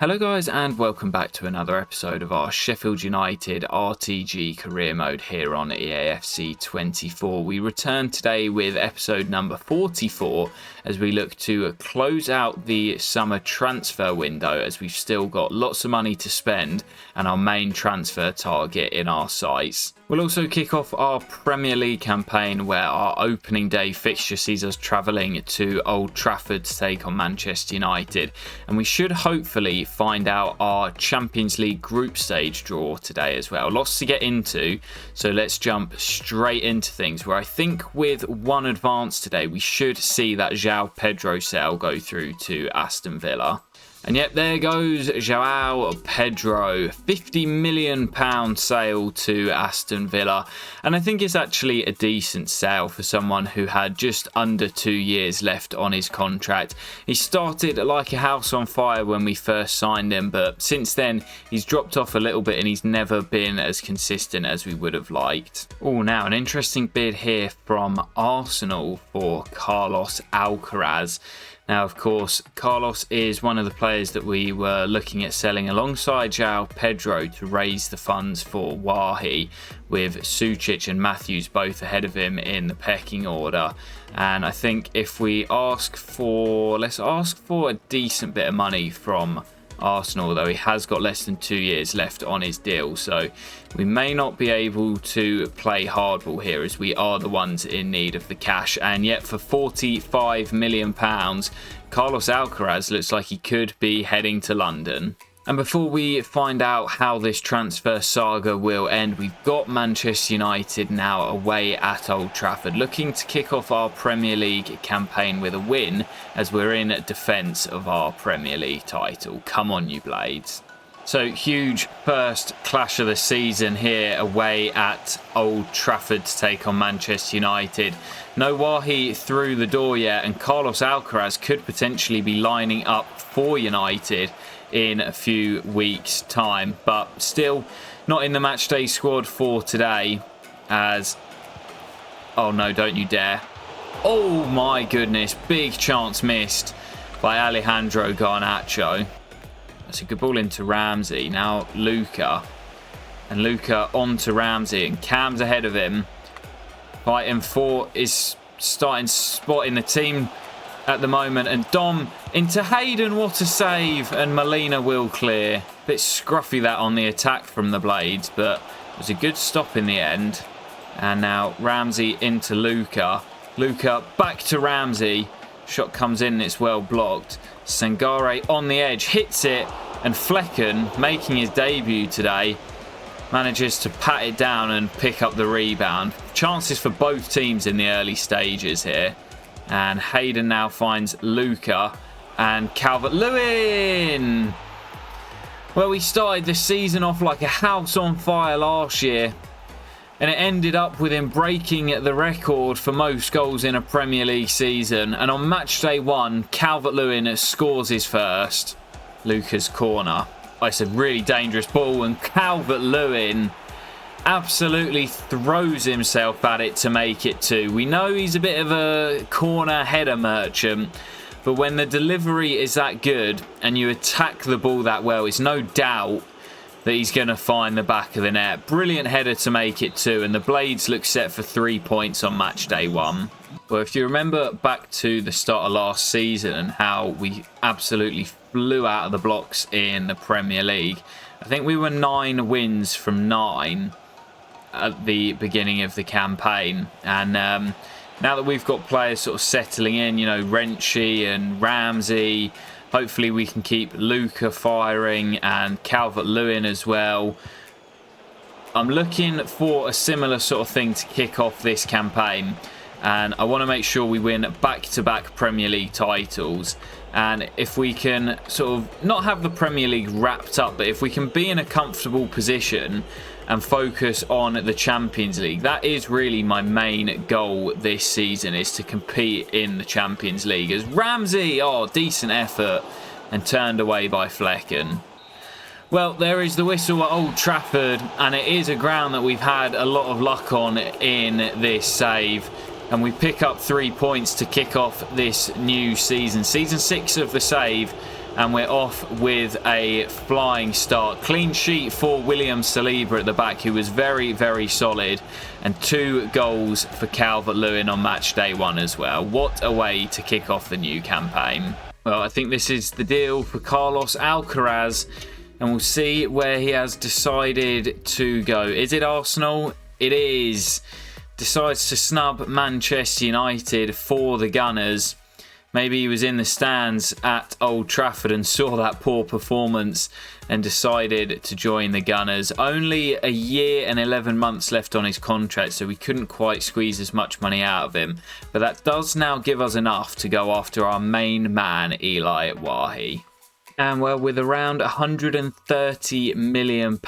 Hello guys and welcome back to another episode of our Sheffield United RTG career mode here on EAFC 24. We return today with episode number 44 as we look to close out the summer transfer window, as we've still got lots of money to spend and our main transfer target in our sights. We'll also kick off our Premier League campaign, where our opening day fixture sees us travelling to Old Trafford to take on Manchester United, and we should hopefully find out our Champions League group stage draw today as well. Lots to get into, so let's jump straight into things, where I think with one advance today we should see that João Pedro sale go through to Aston Villa. And yet there goes João Pedro, £50 million sale to Aston Villa. And I think it's actually a decent sale for someone who had just under 2 years left on his contract. He started like a house on fire when we first signed him, but since then he's dropped off a little bit and he's never been as consistent as we would have liked. Oh, now an interesting bid here from Arsenal for Carlos Alcaraz. Now, of course, Carlos is one of the players that we were looking at selling alongside João Pedro to raise the funds for Wahi, with Sucic and Matthews both ahead of him in the pecking order. And I think if we let's ask for a decent bit of money from Arsenal, though he has got less than 2 years left on his deal, so we may not be able to play hardball here, as we are the ones in need of the cash. And yet for £45 million, Carlos Alcaraz looks like he could be heading to London. And before we find out how this transfer saga will end, we've got Manchester United now away at Old Trafford, looking to kick off our Premier League campaign with a win, as we're in defence of our Premier League title. Come on, you Blades. So, huge first clash of the season here away at Old Trafford to take on Manchester United. No Wahi through the door yet, and Carlos Alcaraz could potentially be lining up for United in a few weeks' time, but still not in the matchday squad for today, as... oh no, don't you dare. Oh my goodness, big chance missed by Alejandro Garnacho. That's a good ball into Ramsey. Now Luca. And Luca on to Ramsey, and Cam's ahead of him. Fighting for is starting spot in the team at the moment, and Dom into Hayden. What a save, and Molina will clear. Bit scruffy that on the attack from the Blades, but it was a good stop in the end. And now Ramsey into Luca. Luca back to Ramsey. Shot comes in and it's well blocked. Sangare on the edge, hits it, and Flecken, making his debut today, manages to pat it down and pick up the rebound. Chances for both teams in the early stages here. And Hayden now finds Luca and Calvert-Lewin. Well, we started the season off like a house on fire last year, and it ended up with him breaking the record for most goals in a Premier League season. And on match day 1, Calvert-Lewin scores his first. Luca's corner. It's a really dangerous ball, and Calvert-Lewin absolutely throws himself at it to make it 2. We know he's a bit of a corner header merchant, but when the delivery is that good and you attack the ball that well, it's no doubt that he's going to find the back of the net. Brilliant header to make it 2, and the Blades look set for 3 points on match day 1. Well, if you remember back to the start of last season and how we absolutely flew out of the blocks in the Premier League, I think we were 9 wins from 9 at the beginning of the campaign. And now that we've got players sort of settling in, you know, Renchi and Ramsey, hopefully we can keep Luca firing and Calvert-Lewin as well. I'm looking for a similar sort of thing to kick off this campaign, and I want to make sure we win back-to-back Premier League titles. And if we can sort of not have the Premier League wrapped up, but if we can be in a comfortable position and focus on the Champions League, that is really my main goal this season, is to compete in the Champions League. As Ramsey, decent effort, and turned away by Flecken. Well, there is the whistle at Old Trafford, and it is a ground that we've had a lot of luck on in this save. And we pick up 3 points to kick off this new season. Season 6 of the save And we're off with a flying start. Clean sheet for William Saliba at the back, who was very, very solid. And 2 goals for Calvert-Lewin on match day 1 as well. What a way to kick off the new campaign. Well, I think this is the deal for Carlos Alcaraz. And we'll see where he has decided to go. Is it Arsenal? It is. Decides to snub Manchester United for the Gunners. Maybe he was in the stands at Old Trafford and saw that poor performance and decided to join the Gunners. Only a year and 11 months left on his contract, so we couldn't quite squeeze as much money out of him. But that does now give us enough to go after our main man, Eli Wahi. And well, with around £130 million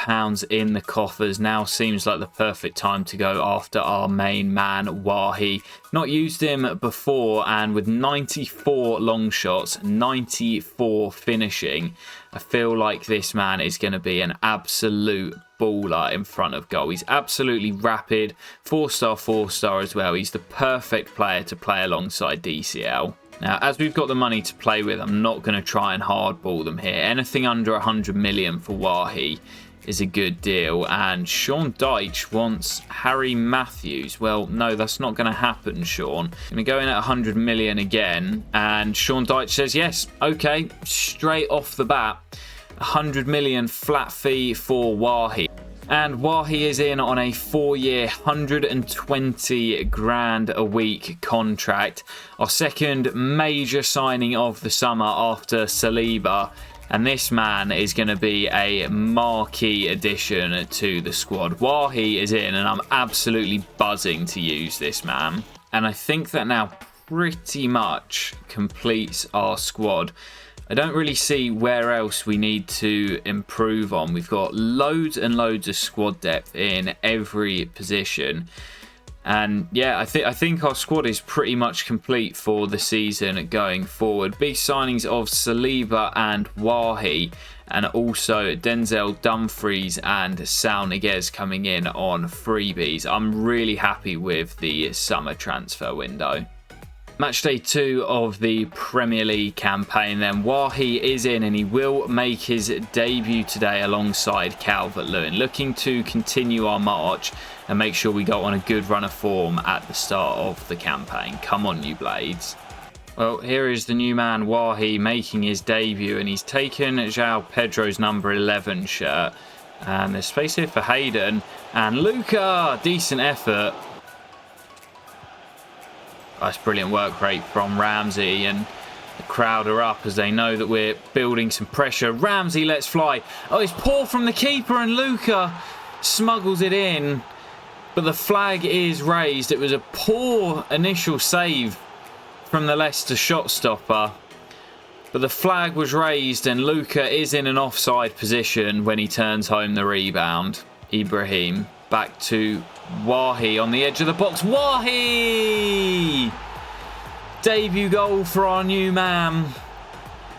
in the coffers, now seems like the perfect time to go after our main man, Wahi. Not used him before, and with 94 long shots, 94 finishing, I feel like this man is going to be an absolute baller in front of goal. He's absolutely rapid, 4-star, 4-star as well. He's the perfect player to play alongside DCL. Now, as we've got the money to play with, I'm not going to try and hardball them here. Anything under 100 million for Wahi is a good deal. And Sean Dyche wants Harry Matthews. Well, no, that's not going to happen, Sean. I'm going to go in at 100 million again. And Sean Dyche says, yes, okay, straight off the bat, 100 million flat fee for Wahi. And Wahi is in on a 4-year, 120 grand a week contract. Our second major signing of the summer after Saliba. And this man is going to be a marquee addition to the squad. Wahi is in, and I'm absolutely buzzing to use this man. And I think that now pretty much completes our squad. I don't really see where else we need to improve on. We've got loads and loads of squad depth in every position. And yeah, I think our squad is pretty much complete for the season going forward. Big signings of Saliba and Wahi, and also Denzel Dumfries and Sal Niguez coming in on freebies. I'm really happy with the summer transfer window. Match day 2 of the Premier League campaign then. Wahi is in, and he will make his debut today alongside Calvert-Lewin. Looking to continue our march and make sure we go on a good run of form at the start of the campaign. Come on, you Blades. Well, here is the new man, Wahi, making his debut, and he's taken João Pedro's number 11 shirt. And there's space here for Hayden. And Luca, decent effort. That's brilliant work rate from Ramsey, and the crowd are up as they know that we're building some pressure. Ramsey lets fly. Oh, it's poor from the keeper, and Luca smuggles it in. But the flag is raised. It was a poor initial save from the Leicester shot stopper. But the flag was raised, and Luca is in an offside position when he turns home the rebound. Ibrahim back to Wahi on the edge of the box. Wahi! Debut goal for our new man.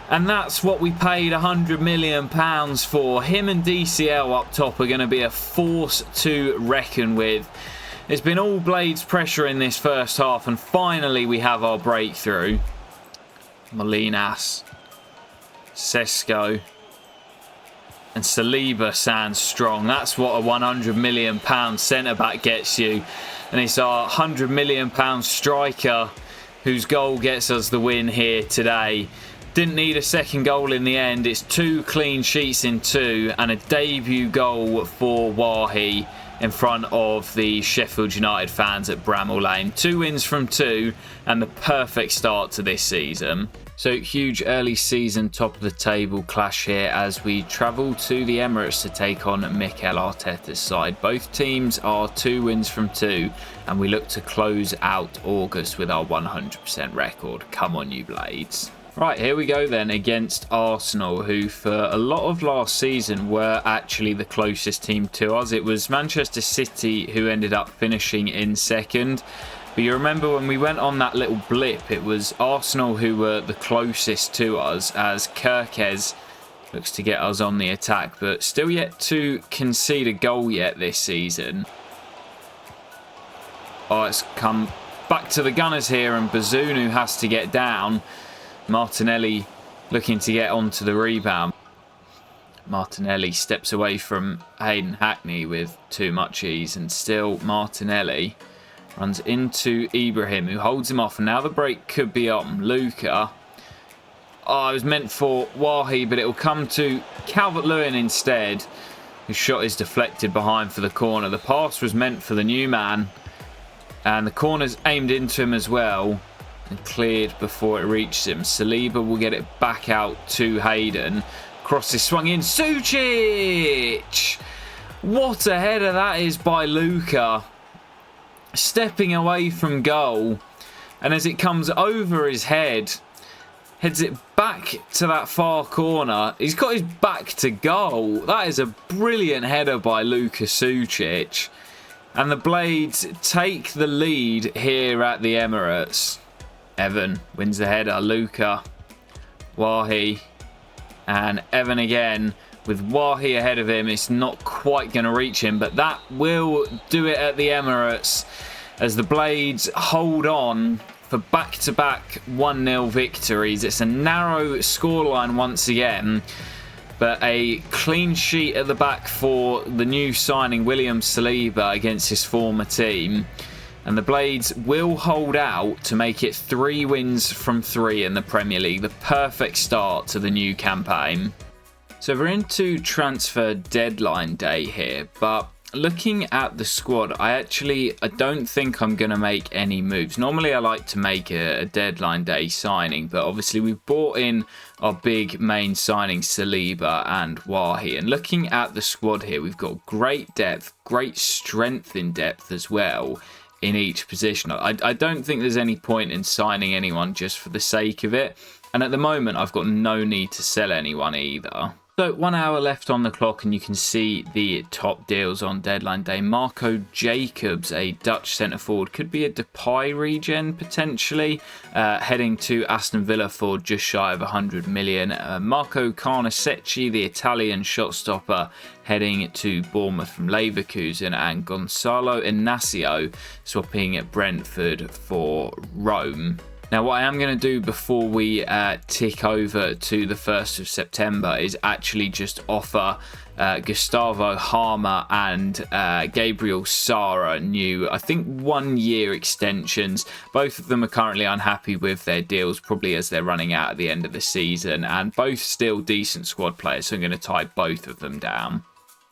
And that's what we paid £100 million for. Him and DCL up top are going to be a force to reckon with. It's been all Blades pressure in this first half, and finally we have our breakthrough. Molinas, Sesko, and Saliba stands strong. That's what a £100 million centre-back gets you. And it's our £100 million striker whose goal gets us the win here today. Didn't need a second goal in the end. It's 2 clean sheets in 2 and a debut goal for Wahi in front of the Sheffield United fans at Bramall Lane. 2 wins from 2 and the perfect start to this season. So huge early season top of the table clash here as we travel to the Emirates to take on Mikel Arteta's side. Both teams are 2 wins from 2 and we look to close out August with our 100% record. Come on, you Blades. Right, here we go then against Arsenal, who for a lot of last season were actually the closest team to us. It was Manchester City who ended up finishing in second. But you remember when we went on that little blip, it was Arsenal who were the closest to us as Kirkez looks to get us on the attack, but still yet to concede a goal yet this season. Oh, it's come back to the Gunners here, and Bazunu has to get down. Martinelli looking to get onto the rebound. Martinelli steps away from Hayden Hackney with too much ease, and still Martinelli runs into Ibrahim, who holds him off, and now the break could be on. Luca. Oh, it was meant for Wahi, but it will come to Calvert-Lewin instead. His shot is deflected behind for the corner. The pass was meant for the new man, and the corner's aimed into him as well and cleared before it reaches him. Saliba will get it back out to Hayden. Cross is swung in. Sucic! What a header that is by Luca. Stepping away from goal. And as it comes over his head, heads it back to that far corner. He's got his back to goal. That is a brilliant header by Luka Sucic. And the Blades take the lead here at the Emirates. Evan wins the header. Luca. Wahi. And Evan again with Wahi ahead of him. It's not quite going to reach him, but that will do it at the Emirates as the Blades hold on for back-to-back 1-0 victories. It's a narrow scoreline once again, but a clean sheet at the back for the new signing William Saliba against his former team. And the Blades will hold out to make it 3 wins from 3 in the Premier League. The perfect start to the new campaign. So we're into transfer deadline day here. But looking at the squad, I don't think I'm going to make any moves. Normally I like to make a deadline day signing. But obviously we've brought in our big main signings, Saliba and Wahi. And looking at the squad here, we've got great depth, great strength in depth as well in each position. I don't think there's any point in signing anyone just for the sake of it. And at the moment, I've got no need to sell anyone either. So 1 hour left on the clock and you can see the top deals on deadline day. Marco Jacobs, a Dutch centre forward, could be a Depay regen potentially, heading to Aston Villa for just shy of 100 million. Marco Carnesecchi, the Italian shot stopper, heading to Bournemouth from Leverkusen, and Gonzalo Inacio swapping at Brentford for Rome. Now, what I am going to do before we tick over to the 1st of September is actually just offer Gustavo Harmer and Gabriel Sara new, I think, 1-year extensions. Both of them are currently unhappy with their deals, probably as they're running out at the end of the season, and both still decent squad players, so I'm going to tie both of them down.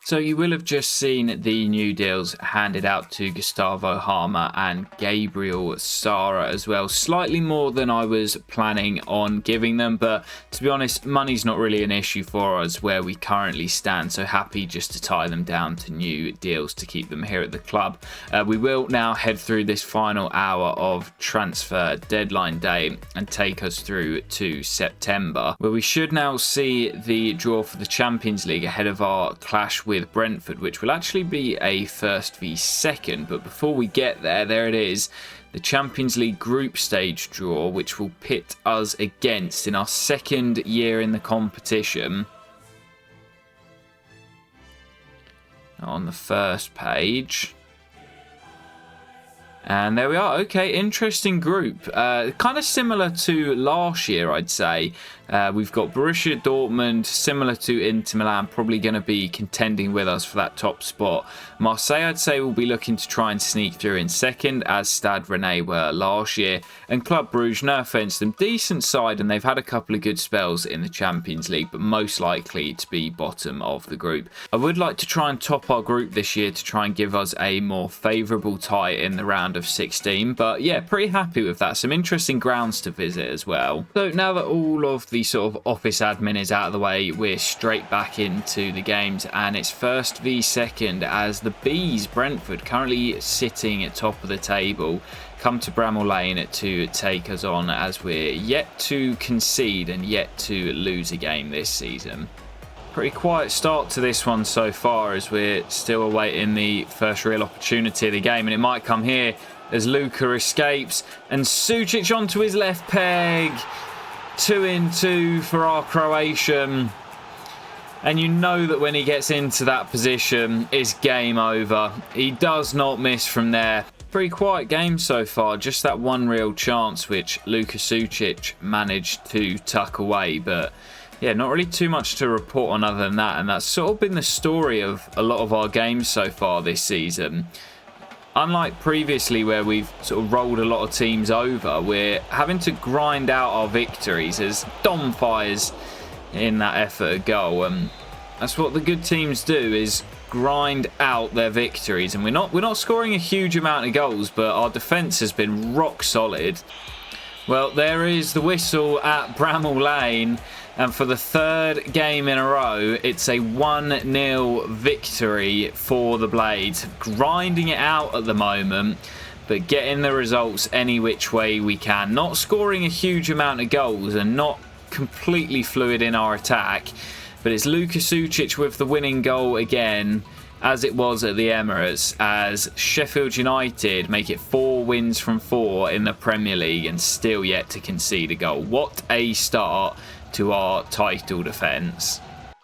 So you will have just seen the new deals handed out to Gustavo Harmer and Gabriel Sara as well. Slightly more than I was planning on giving them, but to be honest, money's not really an issue for us where we currently stand. So happy just to tie them down to new deals to keep them here at the club. We will now head through this final hour of transfer deadline day and take us through to September, where we should now see the draw for the Champions League ahead of our clash with Brentford, which will actually be a first v second. But before we get there, there it is, the Champions League group stage draw, which will pit us against in our 2nd year in the competition. On the first page. And there we are. Okay, interesting group. Kind of similar to last year, I'd say. We've got Borussia Dortmund, similar to Inter Milan, probably going to be contending with us for that top spot. Marseille, I'd say, will be looking to try and sneak through in 2nd, as Stade Rennais were last year. And Club Brugge, no offence to them, decent side, and they've had a couple of good spells in the Champions League, but most likely to be bottom of the group. I would like to try and top our group this year to try and give us a more favourable tie in the round of 16, but yeah, pretty happy with that. Some interesting grounds to visit as well. So now that all of the sort of office admin is out of the way, we're straight back into the games, and it's 1st v 2nd as the Bees, Brentford, currently sitting at top of the table, come to Bramall Lane to take us on, as we're yet to concede and yet to lose a game this season. Pretty quiet start to this one so far, as we're still awaiting the first real opportunity of the game, and it might come here as Luka escapes and Sucic onto his left peg. 2-2 for our Croatian. And you know that when he gets into that position, it's game over. He does not miss from there. Pretty quiet game so far. Just that one real chance which Luka Sučić managed to tuck away. But yeah, not really too much to report on other than that. And that's sort of been the story of a lot of our games so far this season. Unlike previously where we've sort of rolled a lot of teams over, we're having to grind out our victories as Dom fires in that effort at goal. That's what the good teams do, is grind out their victories. And we're not scoring a huge amount of goals, but our defence has been rock solid. Well, there is the whistle at Bramall Lane. And for the third game in a row, it's a 1-0 victory for the Blades. Grinding it out at the moment, but getting the results any which way we can. Not scoring a huge amount of goals and not completely fluid in our attack. But it's Luka Sučić with the winning goal again, as it was at the Emirates, as Sheffield United make it 4 wins from 4 in the Premier League and still yet to concede a goal. What a start to our title defence.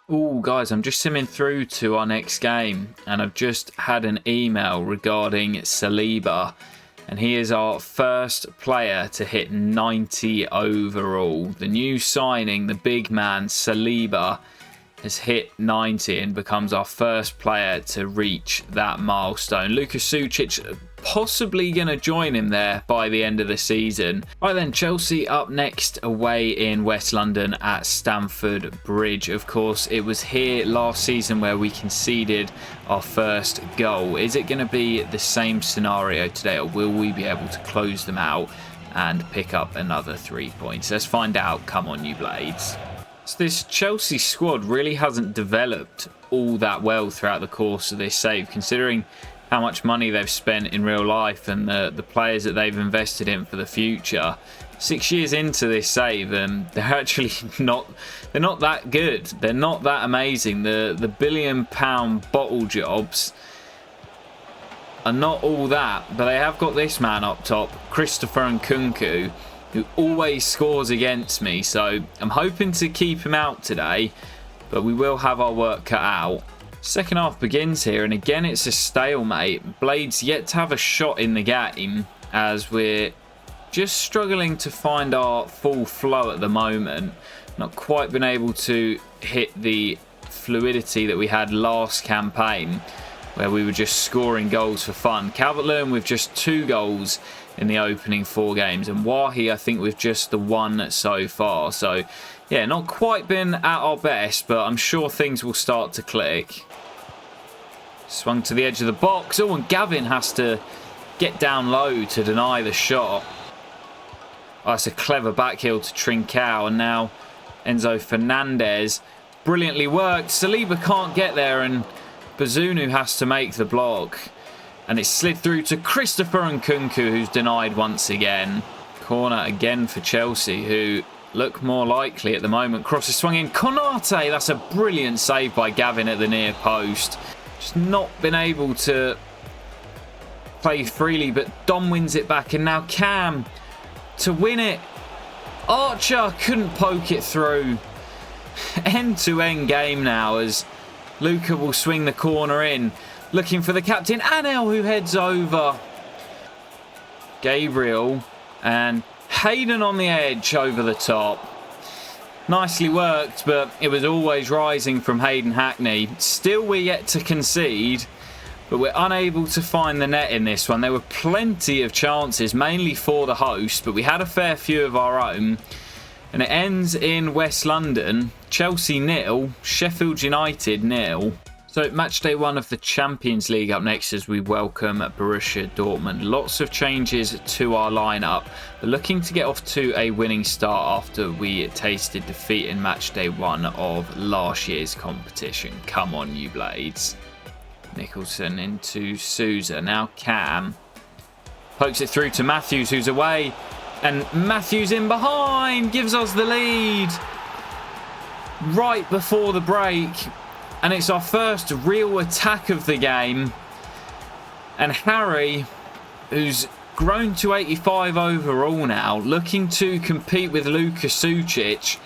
Oh, guys, I'm just simming through to our next game, and I've just had an email regarding Saliba, and he is our first player to hit 90 overall. The new signing, the big man Saliba, has hit 90 and becomes our first player to reach that milestone. Luka Sučić possibly going to join him there by the end of the season. Right then, Chelsea up next away in West London at Stamford Bridge. Of course, it was here last season where we conceded our first goal. Is it going to be the same scenario today, or will we be able to close them out and pick up another 3 points? Let's find out. Come on, you Blades. So this Chelsea squad really hasn't developed all that well throughout the course of this save, considering how much money they've spent in real life and the players that they've invested in for the future. 6 years into this save, they're actually not that good. They're not that amazing. The £1 billion bottle jobs are not all that, but they have got this man up top, Christopher Nkunku, who always scores against me. So I'm hoping to keep him out today, but we will have our work cut out. Second half begins here, and again it's a stalemate. Blades yet to have a shot in the game, as we're just struggling to find our full flow at the moment. Not quite been able to hit the fluidity that we had last campaign, where we were just scoring goals for fun. Calvert-Lewin with just 2 goals in the opening 4 games, and Wahi I think with just the 1 so far. So yeah, not quite been at our best, but I'm sure things will start to click. Swung to the edge of the box. Oh, and Gavin has to get down low to deny the shot. Oh, that's a clever backheel to Trincao, and now Enzo Fernandez. Brilliantly worked. Saliba can't get there, and Bazunu has to make the block. And it's slid through to Christopher Nkunku, who's denied once again. Corner again for Chelsea, who look more likely at the moment. Cross is swung in. Konate, that's a brilliant save by Gavin at the near post. Just not been able to play freely, but Dom wins it back, and now Cam to win it. Archer couldn't poke it through. End-to-end game now, as Luka will swing the corner in, looking for the captain, Anel, who heads over. Gabriel and Hayden on the edge over the top. Nicely worked, but it was always rising from Hayden Hackney. Still, we're yet to concede, but we're unable to find the net in this one. There were plenty of chances, mainly for the host, but we had a fair few of our own. And it ends in West London. Chelsea 0, Sheffield United 0. So match day 1 of the Champions League up next as we welcome Borussia Dortmund. Lots of changes to our lineup. We're looking to get off to a winning start after we tasted defeat in match day 1 of last year's competition. Come on, you Blades. Nicholson into Sousa. Now Cam pokes it through to Matthews, who's away. And Matthews in behind gives us the lead right before the break. And it's our first real attack of the game. And Harry, who's grown to 85 overall now, looking to compete with Luka Sučić.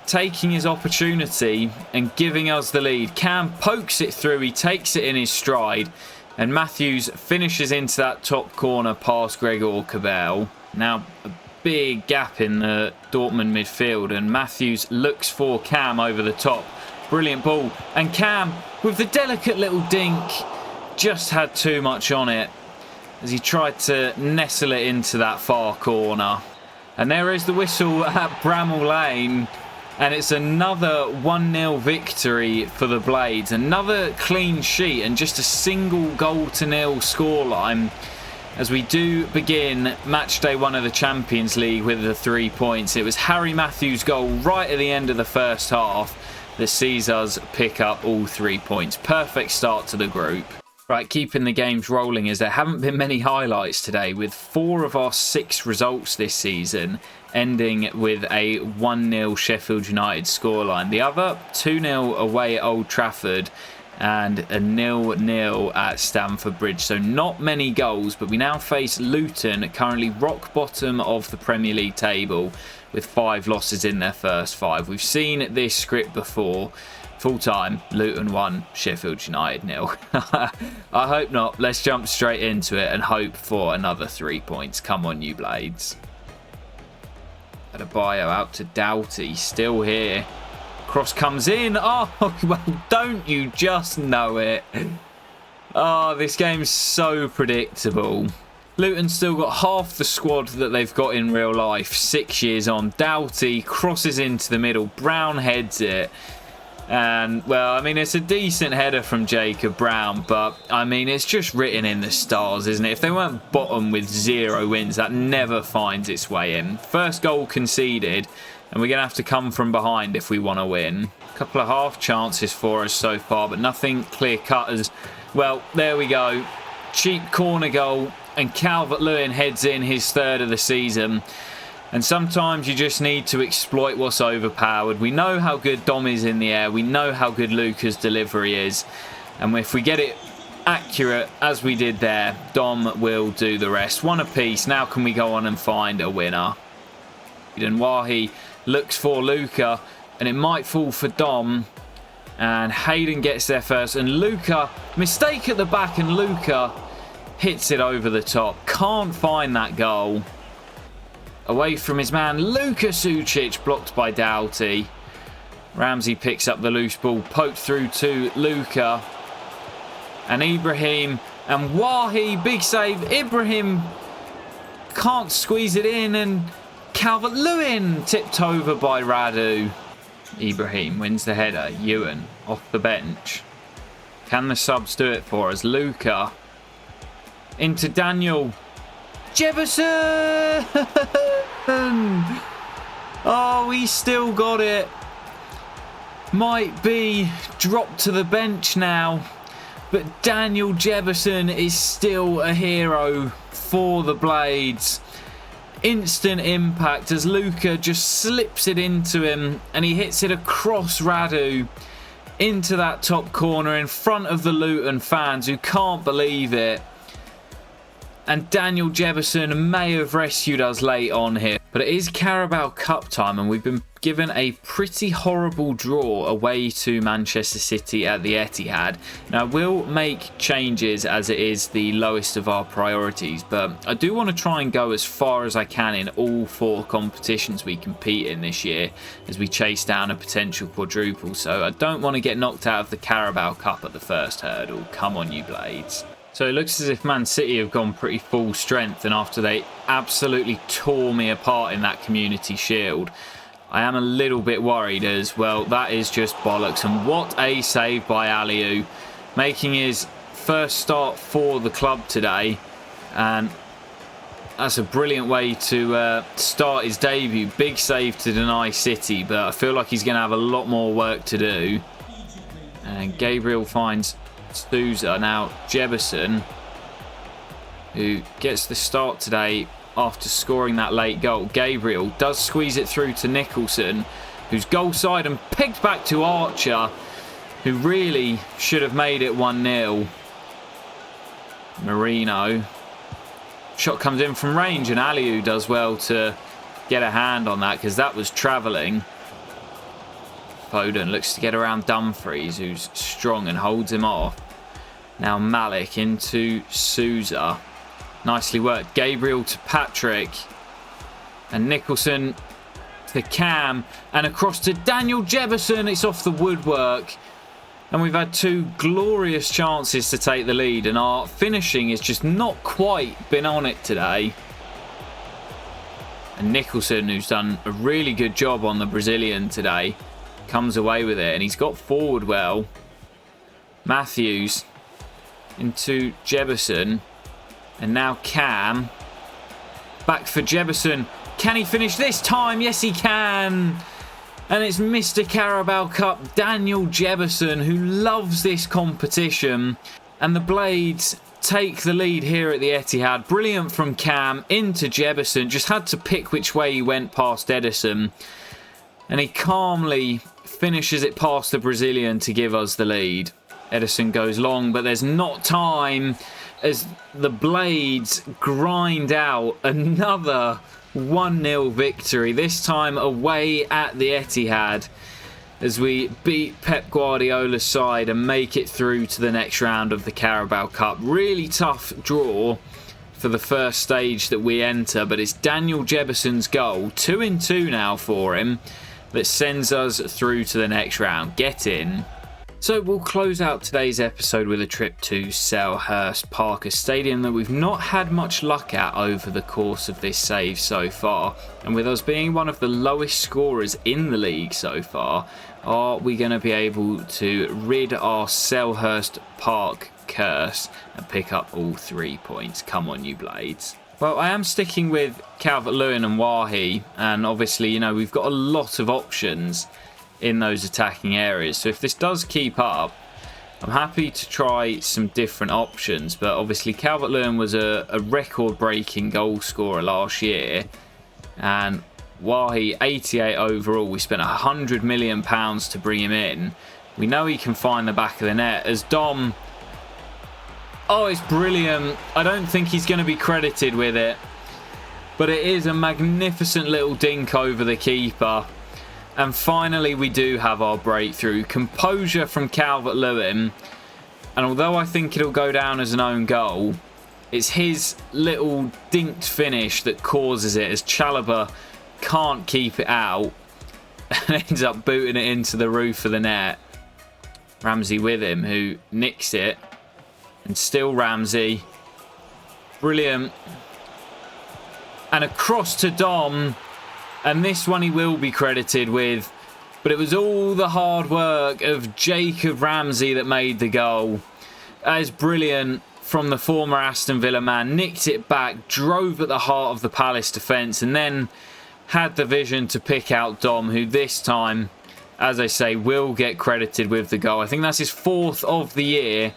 taking his opportunity and giving us the lead. Cam pokes it through, he takes it in his stride, and Matthews finishes into that top corner past Gregor Cabell. Now a big gap in the Dortmund midfield, and Matthews looks for Cam over the top. Brilliant ball, and Cam with the delicate little dink just had too much on it as he tried to nestle it into that far corner. And there is the whistle at Bramall Lane, and it's another 1-0 victory for the Blades. Another clean sheet and just a single goal to nil scoreline as we do begin match day 1 of the Champions League with the 3 points. It was Harry Matthews' goal right at the end of the first half that sees us pick up all 3 points. Perfect start to the group. Right, keeping the games rolling as there haven't been many highlights today, with 4 of our 6 results this season ending with a 1-0 Sheffield United scoreline. The other 2-0 away at Old Trafford and a 0-0 at Stamford Bridge. So not many goals, but we now face Luton, currently rock bottom of the Premier League table with 5 losses in their first 5. We've seen this script before. Full time, Luton 1, Sheffield United 0. I hope not. Let's jump straight into it and hope for another 3 points. Come on, you Blades. Adebayo out to Doughty, still here. Cross comes in. Oh, well, don't you just know it? Oh, this game's so predictable. Luton still got half the squad that they've got in real life. 6 years on. Doughty crosses into the middle. Brown heads it. And, well, I mean, it's a decent header from Jacob Brown, but, I mean, it's just written in the stars, isn't it? If they weren't bottom with 0 wins, that never finds its way in. First goal conceded, and we're going to have to come from behind if we want to win. A couple of half chances for us so far, but nothing clear-cut as, well, there we go. Cheap corner goal, and Calvert-Lewin heads in his 3rd of the season. And sometimes you just need to exploit what's overpowered. We know how good Dom is in the air. We know how good Luca's delivery is. And if we get it accurate, as we did there, Dom will do the rest. 1 apiece. Now can we go on and find a winner? And Wahi looks for Luca, and it might fall for Dom. And Hayden gets there first. And Luca, mistake at the back, and Luca hits it over the top. Can't find that goal. Away from his man, Luka Sucic, blocked by Doughty. Ramsey picks up the loose ball, poked through to Luka. And Ibrahim and Wahi, big save. Ibrahim can't squeeze it in, and Calvert-Lewin tipped over by Radu. Ibrahim wins the header. Ewan off the bench. Can the subs do it for us? Luka into Daniel. Jefferson! Oh, he still got it. Might be dropped to the bench now. But Daniel Jefferson is still a hero for the Blades. Instant impact as Luca just slips it into him, and he hits it across Radu into that top corner in front of the Luton fans who can't believe it. And Daniel Jefferson may have rescued us late on here. But it is Carabao Cup time, and we've been given a pretty horrible draw away to Manchester City at the Etihad. Now, we'll make changes as it is the lowest of our priorities, but I do want to try and go as far as I can in all 4 competitions we compete in this year as we chase down a potential quadruple. So I don't want to get knocked out of the Carabao Cup at the first hurdle. Come on, you Blades. So it looks as if Man City have gone pretty full strength, and after they absolutely tore me apart in that Community Shield, I am a little bit worried as, well, that is just bollocks. And what a save by Aliou, making his first start for the club today. And that's a brilliant way to start his debut. Big save to deny City, but I feel like he's going to have a lot more work to do. And Gabriel finds Souza. Now Jefferson, who gets the start today after scoring that late goal. Gabriel does squeeze it through to Nicholson, who's goal side and pegged back to Archer, who really should have made it 1-0. Marino. Shot comes in from range, and Aliou does well to get a hand on that because that was travelling. Foden looks to get around Dumfries, who's strong and holds him off. Now Malik into Souza. Nicely worked. Gabriel to Patrick. And Nicholson to Cam. And across to Daniel Jefferson. It's off the woodwork. And we've had two glorious chances to take the lead. And our finishing has just not quite been on it today. And Nicholson, who's done a really good job on the Brazilian today, comes away with it. And he's got forward well. Matthews into Jefferson. And now Cam. Back for Jefferson. Can he finish this time? Yes, he can. And it's Mr. Carabao Cup, Daniel Jefferson, who loves this competition. And the Blades take the lead here at the Etihad. Brilliant from Cam into Jefferson. Just had to pick which way he went past Edison. And he calmly finishes it past the Brazilian to give us the lead. Edison goes long, but there's not time as the Blades grind out another 1-0 victory. This time away at the Etihad as we beat Pep Guardiola's side and make it through to the next round of the Carabao Cup. Really tough draw for the first stage that we enter, but it's Daniel Jefferson's goal, 2-2 now for him, that sends us through to the next round. Get in. So we'll close out today's episode with a trip to Selhurst Park, a stadium that we've not had much luck at over the course of this save so far. And with us being one of the lowest scorers in the league so far, are we going to be able to rid our Selhurst Park curse and pick up all 3 points? Come on, you Blades. Well, I am sticking with Calvert-Lewin and Wahi, and obviously, you know, we've got a lot of options in those attacking areas. So if this does keep up, I'm happy to try some different options. But obviously Calvert-Lewin was a record-breaking goal scorer last year. And Wahi, 88 overall. We spent £100 million to bring him in. We know he can find the back of the net. As Dom... Oh, it's brilliant. I don't think he's going to be credited with it. But it is a magnificent little dink over the keeper. And finally, we do have our breakthrough. Composure from Calvert-Lewin. And although I think it'll go down as an own goal, it's his little dinked finish that causes it, as Chalobah can't keep it out and ends up booting it into the roof of the net. Ramsey with him, who nicks it. And still Ramsey. Brilliant. And across to Dom. And this one he will be credited with. But it was all the hard work of Jacob Ramsey that made the goal. That is brilliant from the former Aston Villa man. Nicked it back, drove at the heart of the Palace defence, and then had the vision to pick out Dom, who this time, as I say, will get credited with the goal. I think that's his 4th of the year.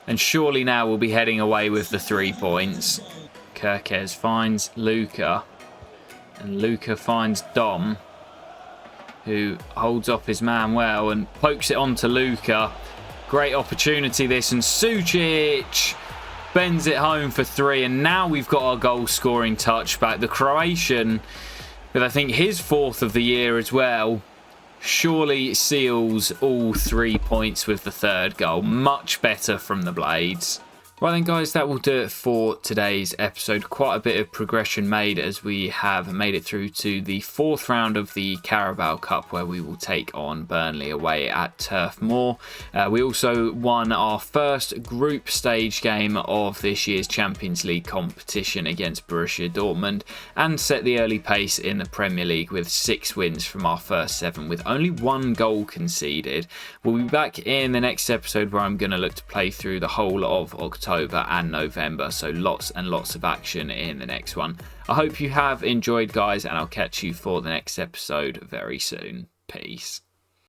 And surely now we'll be heading away with the 3 points. Kirkes finds Luca. And Luca finds Dom, who holds off his man well and pokes it on to Luca. Great opportunity this, and Sucic bends it home for 3. And now we've got our goal-scoring touchback. The Croatian, with I think his 4th of the year as well, surely seals all 3 points with the 3rd goal. Much better from the Blades. Right then guys, that will do it for today's episode. Quite a bit of progression made as we have made it through to the 4th round of the Carabao Cup, where we will take on Burnley away at Turf Moor. We also won our first group stage game of this year's Champions League competition against Borussia Dortmund, and set the early pace in the Premier League with 6 wins from our first 7 with only 1 goal conceded. We'll be back in the next episode where I'm going to look to play through the whole of October and November, so lots and lots of action in the next one. I hope you have enjoyed, guys, and I'll catch you for the next episode very soon. Peace.